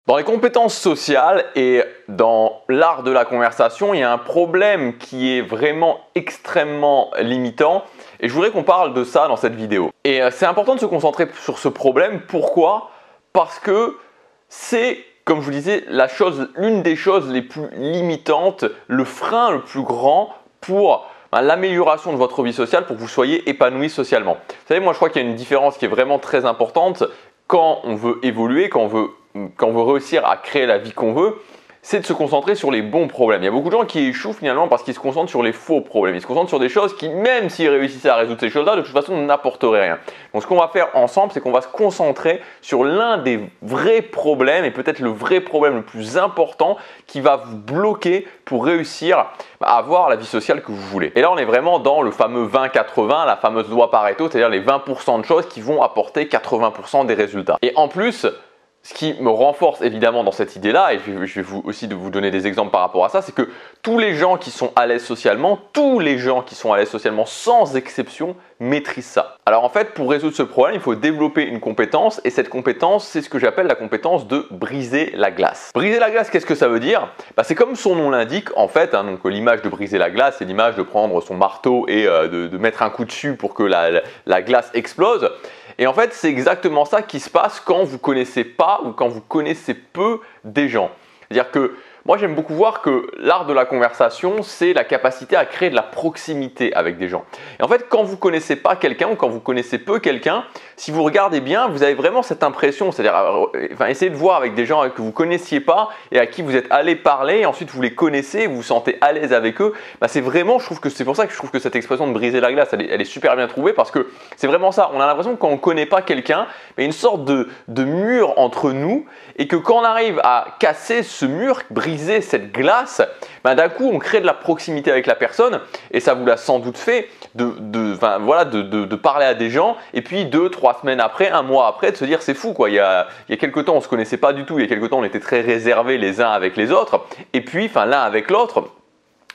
Dans les compétences sociales et dans l'art de la conversation, il y a un problème qui est vraiment extrêmement limitant et je voudrais qu'on parle de ça dans cette vidéo. Et c'est important de se concentrer sur ce problème. Pourquoi? Parce que c'est, comme je vous disais, l'une des choses les plus limitantes, le frein le plus grand pour l'amélioration de votre vie sociale, pour que vous soyez épanoui socialement. Vous savez, moi je crois qu'il y a une différence qui est vraiment très importante quand on veut évoluer, quand on veut réussir à créer la vie qu'on veut, c'est de se concentrer sur les bons problèmes. Il y a beaucoup de gens qui échouent finalement parce qu'ils se concentrent sur les faux problèmes. Ils se concentrent sur des choses qui, même s'ils réussissaient à résoudre ces choses-là, de toute façon n'apporteraient rien. Donc ce qu'on va faire ensemble, c'est qu'on va se concentrer sur l'un des vrais problèmes et peut-être le vrai problème le plus important qui va vous bloquer pour réussir à avoir la vie sociale que vous voulez. Et là, on est vraiment dans le fameux 20-80, la fameuse loi Pareto, c'est-à-dire les 20% de choses qui vont apporter 80% des résultats. Et en plus, ce qui me renforce évidemment dans cette idée-là, et je vais aussi vous donner des exemples par rapport à ça, c'est que tous les gens qui sont à l'aise socialement, sans exception, maîtrisent ça. Alors en fait, pour résoudre ce problème, il faut développer une compétence, et cette compétence, c'est ce que j'appelle la compétence de briser la glace. Briser la glace, qu'est-ce que ça veut dire? C'est comme son nom l'indique, en fait, donc l'image de briser la glace, c'est l'image de prendre son marteau et de mettre un coup dessus pour que la glace explose. Et en fait, c'est exactement ça qui se passe quand vous ne connaissez pas ou quand vous connaissez peu des gens. C'est-à-dire que moi, j'aime beaucoup voir que l'art de la conversation, c'est la capacité à créer de la proximité avec des gens. Et en fait, quand vous ne connaissez pas quelqu'un ou quand vous connaissez peu quelqu'un, si vous regardez bien, vous avez vraiment cette impression, c'est-à-dire essayez de voir avec des gens que vous ne connaissiez pas et à qui vous êtes allé parler, et ensuite vous les connaissez, vous vous sentez à l'aise avec eux. C'est vraiment, c'est pour ça que je trouve que cette expression de briser la glace, elle est super bien trouvée parce que c'est vraiment ça. On a l'impression que quand on ne connaît pas quelqu'un, il y a une sorte de mur entre nous et que quand on arrive à casser ce mur, briser cette glace, d'un coup on crée de la proximité avec la personne et ça vous l'a sans doute fait de parler à des gens et puis 2-3 semaines après, un mois après, de se dire c'est fou quoi, il y a quelques temps on ne se connaissait pas du tout, il y a quelques temps on était très réservés les uns avec les autres et puis l'un avec l'autre.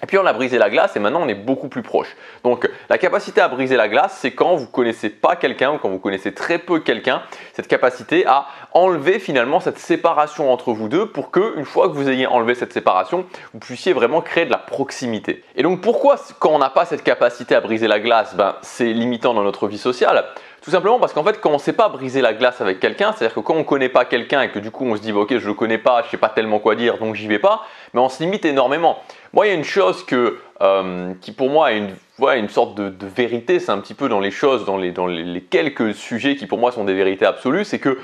Et puis on a brisé la glace et maintenant on est beaucoup plus proche. Donc la capacité à briser la glace, c'est quand vous ne connaissez pas quelqu'un ou quand vous connaissez très peu quelqu'un, cette capacité à enlever finalement cette séparation entre vous deux pour que, une fois que vous ayez enlevé cette séparation, vous puissiez vraiment créer de la proximité. Et donc pourquoi quand on n'a pas cette capacité à briser la glace, c'est limitant dans notre vie sociale? Tout simplement parce qu'en fait, quand on ne sait pas briser la glace avec quelqu'un, c'est-à-dire que quand on ne connaît pas quelqu'un et que du coup on se dit ok, je ne le connais pas, je ne sais pas tellement quoi dire, donc j'y vais pas, mais on se limite énormément. Moi, il y a une chose qui pour moi est une sorte de vérité, c'est un petit peu dans les choses, dans les quelques sujets qui pour moi sont des vérités absolues, c'est que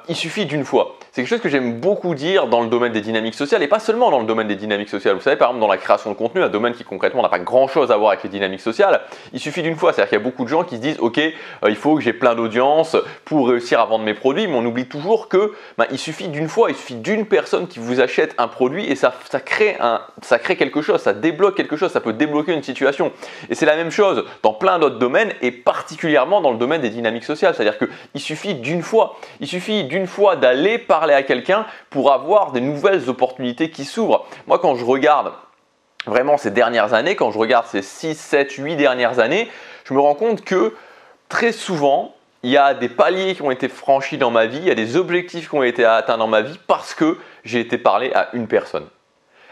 il suffit d'une fois. C'est quelque chose que j'aime beaucoup dire dans le domaine des dynamiques sociales et pas seulement dans le domaine des dynamiques sociales. Vous savez, par exemple, dans la création de contenu, un domaine qui concrètement n'a pas grand-chose à voir avec les dynamiques sociales, il suffit d'une fois. C'est-à-dire qu'il y a beaucoup de gens qui se disent « Ok, il faut que j'ai plein d'audience pour réussir à vendre mes produits », mais on oublie toujours que il suffit d'une fois, il suffit d'une personne qui vous achète un produit et ça crée quelque chose, ça débloque quelque chose, ça peut débloquer une situation. Et c'est la même chose dans plein d'autres domaines et particulièrement dans le domaine des dynamiques sociales. C'est-à-dire qu'il suffit d'une fois. Il suffit d'une fois d'aller parler à quelqu'un pour avoir des nouvelles opportunités qui s'ouvrent. Moi, quand je regarde vraiment ces dernières années, quand je regarde ces 6, 7, 8 dernières années, je me rends compte que très souvent, il y a des paliers qui ont été franchis dans ma vie, il y a des objectifs qui ont été atteints dans ma vie parce que j'ai été parler à une personne.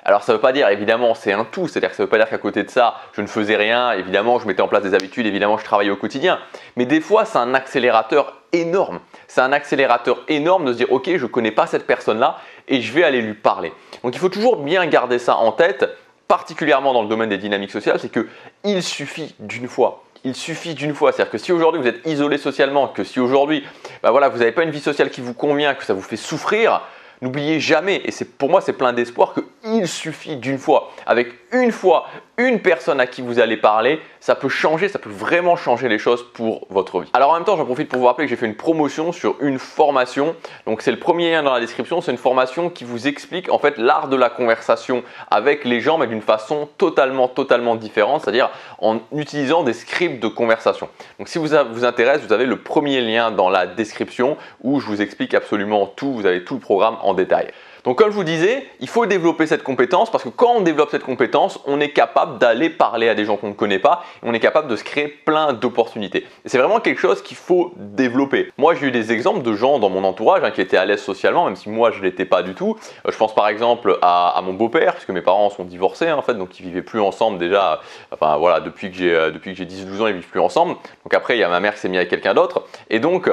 Alors ça ne veut pas dire, évidemment, c'est un tout, c'est-à-dire que ça ne veut pas dire qu'à côté de ça, je ne faisais rien, évidemment, je mettais en place des habitudes, évidemment, je travaillais au quotidien. Mais des fois, c'est un accélérateur énorme. C'est un accélérateur énorme de se dire, ok, je ne connais pas cette personne-là et je vais aller lui parler. Donc il faut toujours bien garder ça en tête, particulièrement dans le domaine des dynamiques sociales, c'est qu'il suffit d'une fois. Il suffit d'une fois, c'est-à-dire que si aujourd'hui vous êtes isolé socialement, que si aujourd'hui vous n'avez pas une vie sociale qui vous convient, que ça vous fait souffrir, n'oubliez jamais, et pour moi c'est plein d'espoir, qu'il suffit d'une fois. Avec une fois, une personne à qui vous allez parler, ça peut changer, ça peut vraiment changer les choses pour votre vie. Alors en même temps, j'en profite pour vous rappeler que j'ai fait une promotion sur une formation. Donc c'est le premier lien dans la description, c'est une formation qui vous explique en fait l'art de la conversation avec les gens, mais d'une façon totalement différente, c'est-à-dire en utilisant des scripts de conversation. Donc si ça vous intéresse, vous avez le premier lien dans la description où je vous explique absolument tout, vous avez tout le programme en détail. Donc comme je vous disais, il faut développer cette compétence parce que quand on développe cette compétence, on est capable d'aller parler à des gens qu'on ne connaît pas et on est capable de se créer plein d'opportunités. Et c'est vraiment quelque chose qu'il faut développer. Moi, j'ai eu des exemples de gens dans mon entourage qui étaient à l'aise socialement, même si moi, je ne l'étais pas du tout. Je pense par exemple à mon beau-père, puisque mes parents sont divorcés en fait, donc ils ne vivaient plus ensemble déjà. Enfin voilà, depuis que j'ai 10-12 ans, ils ne vivent plus ensemble. Donc après, il y a ma mère qui s'est mise avec quelqu'un d'autre. Et donc,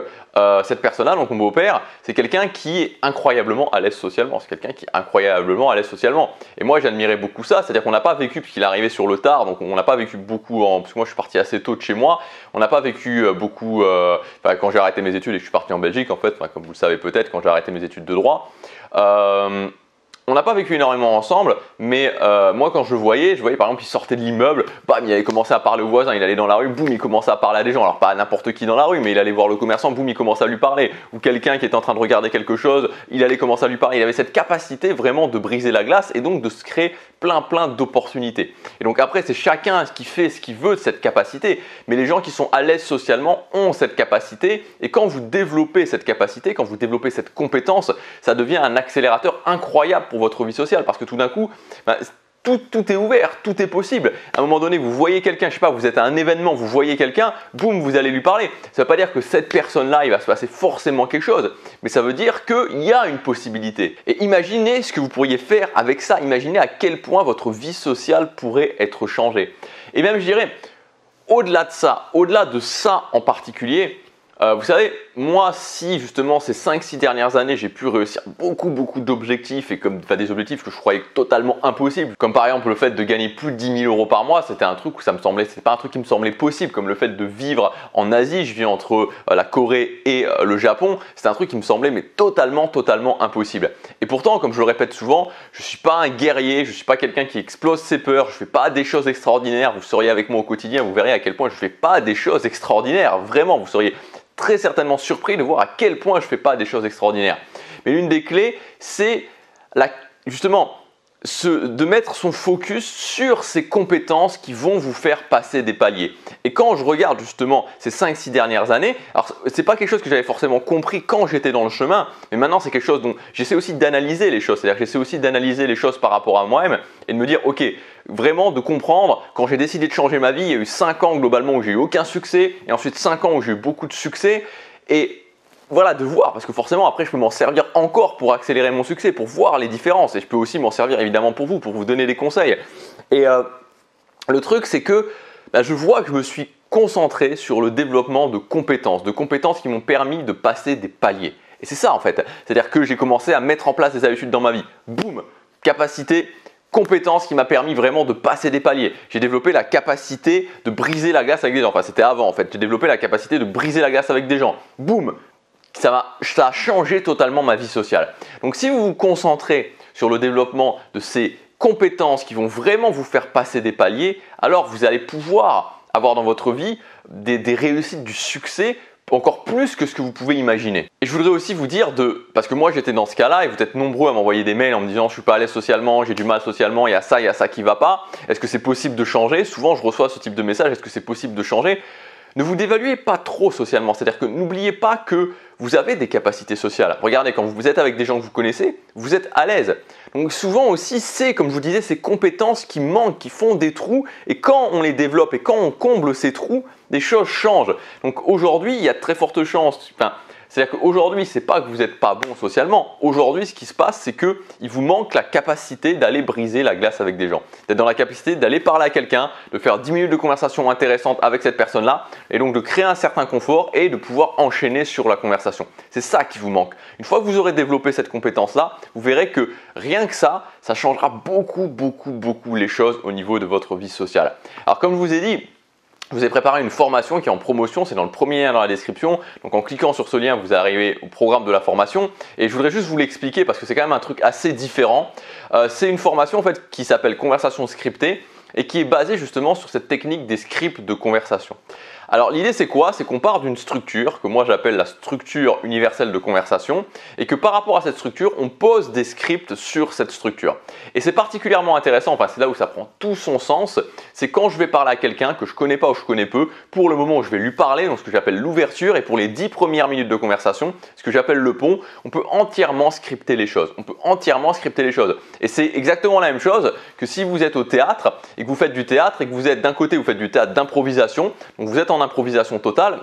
cette personne-là, donc mon beau-père, c'est quelqu'un qui est incroyablement à l'aise socialement. C'est quelqu'un qui est incroyablement à l'aise socialement. Et moi, j'admirais beaucoup ça. C'est-à-dire qu'on n'a pas vécu, puisqu'il est arrivé sur le tard, donc on n'a pas vécu beaucoup, parce que moi, je suis parti assez tôt de chez moi. On n'a pas vécu beaucoup, quand j'ai arrêté mes études et que je suis parti en Belgique, en fait, comme vous le savez peut-être, quand j'ai arrêté mes études de droit. On n'a pas vécu énormément ensemble, mais moi quand je voyais par exemple il sortait de l'immeuble, bam, il allait commencer à parler aux voisins, il allait dans la rue, boum, il commençait à parler à des gens, alors pas à n'importe qui dans la rue, mais il allait voir le commerçant, boum, il commençait à lui parler, ou quelqu'un qui était en train de regarder quelque chose, il allait commencer à lui parler, il avait cette capacité vraiment de briser la glace et donc de se créer plein d'opportunités. Et donc après c'est chacun qui fait ce qu'il veut de cette capacité, mais les gens qui sont à l'aise socialement ont cette capacité et quand vous développez cette capacité, quand vous développez cette compétence, ça devient un accélérateur incroyable pour votre vie sociale parce que tout d'un coup, tout est ouvert, tout est possible. À un moment donné, vous voyez quelqu'un, je sais pas, vous êtes à un événement, vous voyez quelqu'un, boum, vous allez lui parler. Ça ne veut pas dire que cette personne-là, il va se passer forcément quelque chose, mais ça veut dire qu'il y a une possibilité. Et imaginez ce que vous pourriez faire avec ça. Imaginez à quel point votre vie sociale pourrait être changée. Et même, je dirais, au-delà de ça en particulier, vous savez, moi, si justement ces 5-6 dernières années, j'ai pu réussir beaucoup d'objectifs et des objectifs que je croyais totalement impossibles, comme par exemple le fait de gagner plus de 10 000 € par mois, c'était un truc où c'était pas un truc qui me semblait possible, comme le fait de vivre en Asie, je vis entre la Corée et le Japon, c'était un truc qui me semblait mais totalement impossible. Et pourtant, comme je le répète souvent, je suis pas un guerrier, je suis pas quelqu'un qui explose ses peurs, je fais pas des choses extraordinaires, vous seriez avec moi au quotidien, vous verrez à quel point je fais pas des choses extraordinaires, vraiment, vous seriez très certainement surpris de voir à quel point je ne fais pas des choses extraordinaires. Mais l'une des clés, c'est justement de mettre son focus sur ces compétences qui vont vous faire passer des paliers. Et quand je regarde justement ces 5-6 dernières années, alors c'est pas quelque chose que j'avais forcément compris quand j'étais dans le chemin, mais maintenant c'est quelque chose dont j'essaie aussi d'analyser les choses, c'est-à-dire que j'essaie aussi d'analyser les choses par rapport à moi-même et de me dire ok, vraiment de comprendre, quand j'ai décidé de changer ma vie, il y a eu 5 ans globalement où j'ai eu aucun succès et ensuite 5 ans où j'ai eu beaucoup de succès et voilà, de voir, parce que forcément après je peux m'en servir encore pour accélérer mon succès, pour voir les différences et je peux aussi m'en servir évidemment pour vous donner des conseils. Et le truc c'est que je vois que je me suis concentré sur le développement de compétences qui m'ont permis de passer des paliers. Et c'est ça en fait, c'est-à-dire que j'ai commencé à mettre en place des habitudes dans ma vie. Boum, capacité, compétence qui m'a permis vraiment de passer des paliers. J'ai développé la capacité de briser la glace avec des gens. Enfin, c'était avant en fait. J'ai développé la capacité de briser la glace avec des gens. Boum, ça a changé totalement ma vie sociale. Donc si vous vous concentrez sur le développement de ces compétences qui vont vraiment vous faire passer des paliers, alors vous allez pouvoir avoir dans votre vie des réussites, du succès encore plus que ce que vous pouvez imaginer. Et je voudrais aussi vous dire, parce que moi j'étais dans ce cas-là et vous êtes nombreux à m'envoyer des mails en me disant je suis pas à l'aise socialement, j'ai du mal socialement, il y a ça qui va pas. Est-ce que c'est possible de changer? Souvent je reçois ce type de message, est-ce que c'est possible de changer? Ne vous dévaluez pas trop socialement, c'est-à-dire que n'oubliez pas que vous avez des capacités sociales. Regardez, quand vous êtes avec des gens que vous connaissez, vous êtes à l'aise. Donc souvent aussi, c'est, comme je vous disais, ces compétences qui manquent, qui font des trous. Et quand on les développe et quand on comble ces trous, des choses changent. Donc aujourd'hui, il y a de très fortes chances. C'est-à-dire qu'aujourd'hui, ce n'est pas que vous n'êtes pas bon socialement. Aujourd'hui, ce qui se passe, c'est qu'il vous manque la capacité d'aller briser la glace avec des gens. D'être dans la capacité d'aller parler à quelqu'un, de faire 10 minutes de conversation intéressante avec cette personne-là et donc de créer un certain confort et de pouvoir enchaîner sur la conversation. C'est ça qui vous manque. Une fois que vous aurez développé cette compétence-là, vous verrez que rien que ça changera beaucoup les choses au niveau de votre vie sociale. Alors comme je vous ai dit, je vous ai préparé une formation qui est en promotion, c'est dans le premier lien dans la description. Donc en cliquant sur ce lien, vous arrivez au programme de la formation. Et je voudrais juste vous l'expliquer parce que c'est quand même un truc assez différent. C'est une formation en fait qui s'appelle Conversation scriptée et qui est basée justement sur cette technique des scripts de conversation. Alors l'idée c'est quoi? C'est qu'on part d'une structure que moi j'appelle la structure universelle de conversation et que par rapport à cette structure, on pose des scripts sur cette structure. Et c'est particulièrement intéressant, enfin c'est là où ça prend tout son sens, c'est quand je vais parler à quelqu'un que je connais pas ou je connais peu, pour le moment où je vais lui parler, donc ce que j'appelle l'ouverture, et pour les 10 premières minutes de conversation, ce que j'appelle le pont, on peut entièrement scripter les choses. On peut entièrement scripter les choses. Et c'est exactement la même chose que si vous êtes au théâtre et que vous faites du théâtre et que vous êtes d'un côté, vous faites du théâtre d'improvisation, donc vous êtes en improvisation totale,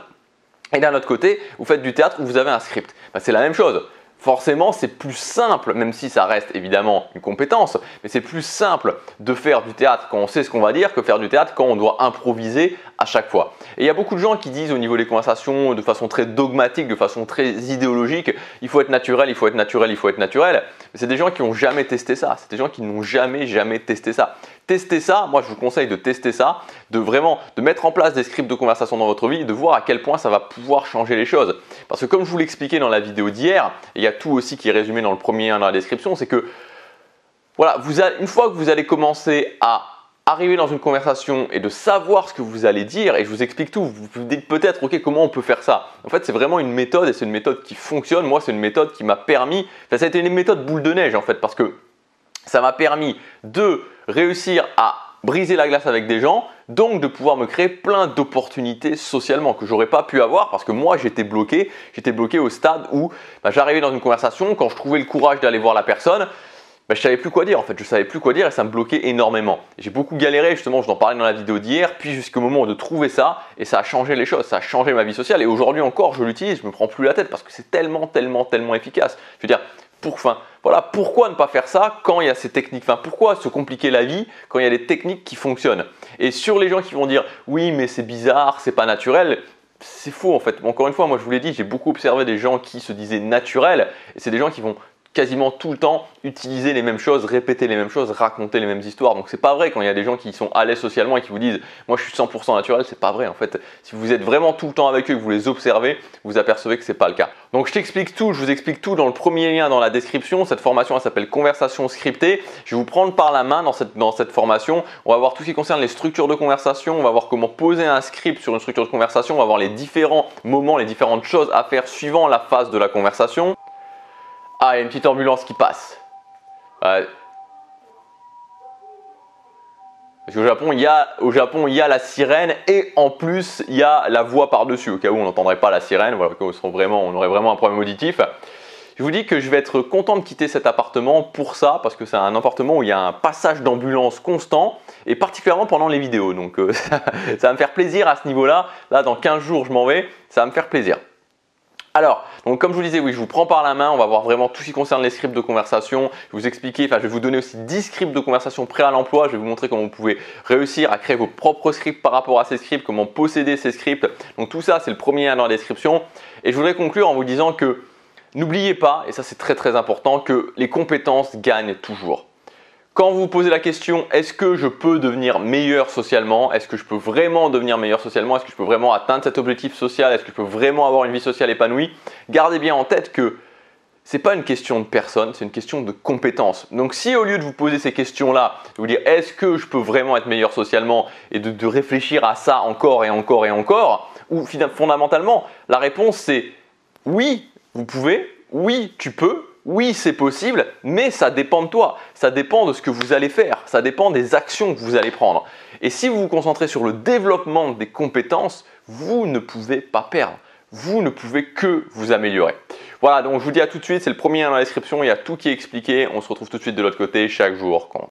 et d'un autre côté, vous faites du théâtre où vous avez un script. Ben, c'est la même chose. Forcément, c'est plus simple, même si ça reste évidemment une compétence, mais c'est plus simple de faire du théâtre quand on sait ce qu'on va dire que faire du théâtre quand on doit improviser à chaque fois. Et il y a beaucoup de gens qui disent au niveau des conversations de façon très dogmatique, de façon très idéologique, il faut être naturel, il faut être naturel, il faut être naturel. Mais c'est des gens qui n'ont jamais testé ça, c'est des gens qui n'ont jamais testé ça. Testez ça, moi je vous conseille de tester ça, de mettre en place des scripts de conversation dans votre vie et de voir à quel point ça va pouvoir changer les choses. Parce que comme je vous l'expliquais dans la vidéo d'hier, et il y a tout aussi qui est résumé dans le premier lien dans la description, c'est que voilà, une fois que vous allez commencer à arriver dans une conversation et de savoir ce que vous allez dire, et je vous explique tout, vous vous dites peut-être ok comment on peut faire ça. En fait c'est vraiment une méthode et c'est une méthode qui fonctionne. Moi c'est une méthode qui m'a permis, ça a été une méthode boule de neige en fait, parce que ça m'a permis de réussir à briser la glace avec des gens, donc de pouvoir me créer plein d'opportunités socialement que j'aurais pas pu avoir parce que moi j'étais bloqué au stade où j'arrivais dans une conversation, quand je trouvais le courage d'aller voir la personne, je savais plus quoi dire en fait, je savais plus quoi dire et ça me bloquait énormément. J'ai beaucoup galéré justement, je t'en parlais dans la vidéo d'hier, puis jusqu'au moment de trouver ça et ça a changé les choses, ça a changé ma vie sociale et aujourd'hui encore je l'utilise, je me prends plus la tête parce que c'est tellement efficace. Je veux dire, pourquoi ne pas faire ça quand il y a ces techniques? Pourquoi se compliquer la vie quand il y a des techniques qui fonctionnent? Et sur les gens qui vont dire oui mais c'est bizarre, c'est pas naturel, c'est faux en fait. Encore une fois, moi je vous l'ai dit, j'ai beaucoup observé des gens qui se disaient naturels et c'est des gens qui vont quasiment tout le temps utiliser les mêmes choses, répéter les mêmes choses, raconter les mêmes histoires. Donc c'est pas vrai quand il y a des gens qui sont à l'aise socialement et qui vous disent moi je suis 100% naturel, c'est pas vrai en fait. Si vous êtes vraiment tout le temps avec eux, que vous les observez, vous apercevez que c'est pas le cas. Donc je t'explique tout, je vous explique tout dans le premier lien dans la description. Cette formation elle s'appelle Conversation scriptée. Je vais vous prendre par la main dans cette formation. On va voir tout ce qui concerne les structures de conversation, on va voir comment poser un script sur une structure de conversation, on va voir les différents moments, les différentes choses à faire suivant la phase de la conversation. Ah, il y a une petite ambulance qui passe. Parce qu'au Japon, il y a la sirène et en plus, il y a la voix par-dessus, au cas où on n'entendrait pas la sirène, voilà, on aurait vraiment un problème auditif. Je vous dis que je vais être content de quitter cet appartement pour ça, parce que c'est un appartement où il y a un passage d'ambulance constant, et particulièrement pendant les vidéos. Donc ça va me faire plaisir à ce niveau-là. Là, dans 15 jours, je m'en vais, ça va me faire plaisir. Alors, donc comme je vous disais, oui, je vous prends par la main, on va voir vraiment tout ce qui concerne les scripts de conversation. Je vais vous expliquer, je vais vous donner aussi 10 scripts de conversation prêts à l'emploi. Je vais vous montrer comment vous pouvez réussir à créer vos propres scripts par rapport à ces scripts, comment posséder ces scripts. Donc tout ça, c'est le premier lien dans la description. Et je voudrais conclure en vous disant que n'oubliez pas, et ça c'est très important, que les compétences gagnent toujours. Quand vous vous posez la question, est-ce que je peux devenir meilleur socialement? Est-ce que je peux vraiment devenir meilleur socialement? Est-ce que je peux vraiment atteindre cet objectif social? Est-ce que je peux vraiment avoir une vie sociale épanouie? Gardez bien en tête que ce n'est pas une question de personne, c'est une question de compétence. Donc si au lieu de vous poser ces questions-là, de vous dire est-ce que je peux vraiment être meilleur socialement et de réfléchir à ça encore et encore et encore, ou fondamentalement, la réponse c'est oui, vous pouvez, oui, tu peux. Oui, c'est possible, mais ça dépend de toi, ça dépend de ce que vous allez faire, ça dépend des actions que vous allez prendre. Et si vous vous concentrez sur le développement des compétences, vous ne pouvez pas perdre, vous ne pouvez que vous améliorer. Voilà, donc je vous dis à tout de suite, c'est le premier lien dans la description, il y a tout qui est expliqué, on se retrouve tout de suite de l'autre côté, chaque jour compte.